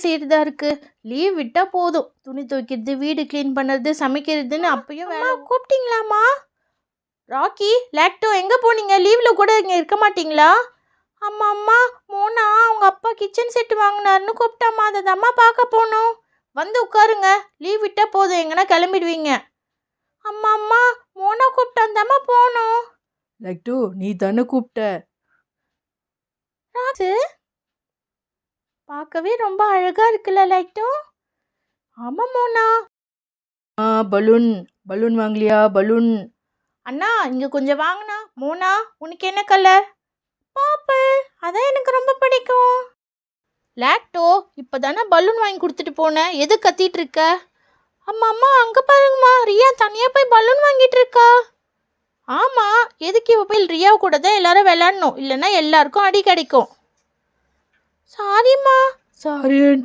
செய்யறதா இருக்கு. லீவ் விட்டா போதும். துணி துவைக்கிறது, வீடு க்ளீன் பண்ணுறது, சமைக்கிறதுன்னு அப்பயும் வேலை. கூப்பிட்டீங்களாம்மா? ராக்கி, லாக்டோ எங்கே போனீங்க? லீவில் கூட இங்கே இருக்க மாட்டீங்களா? அம்மா அம்மா, மோனா அவங்க அப்பா கிச்சன் செட்டு வாங்கினாருன்னு கூப்பிட்டாம்மா, அதை அம்மா பார்க்க போனோம். வந்து உட்காருங்க. லீவ் விட்டால் போதும், எங்கன்னா கிளம்பிடுவீங்க. அம்மா அம்மா, மோனா கூப்பிட்டாந்தாம்மா போனோம். லாக்டோ, நீ தானே கூப்பிட்ட? ராஜு, பார்க்கவே ரொம்ப அழகாக இருக்குல்ல லாக்டோ? ஆமாம் மோனா. பலூன் பலூன் வாங்கலையா? பலூன் அண்ணா இங்கே கொஞ்சம் வாங்கினா. மோனா, உனக்கு என்ன கலர்? பர்பிள். அதான் எனக்கு ரொம்ப பிடிக்கும். லாக்டோ, இப்போ தானே பலூன் வாங்கி கொடுத்துட்டு போனேன், எது கத்திட்டு இருக்க? அம்மா அம்மா, அங்கே பாருங்கம்மா, ரியா தனியாக போய் பலூன் வாங்கிட்டு இருக்கா. ஆமாம், எதுக்கு இவ போய் ரியா கூட தான் எல்லாரும் விளாடணும், இல்லைன்னா எல்லாருக்கும் அடி கிடைக்கும். சாரிம்மா. Sorry aunty.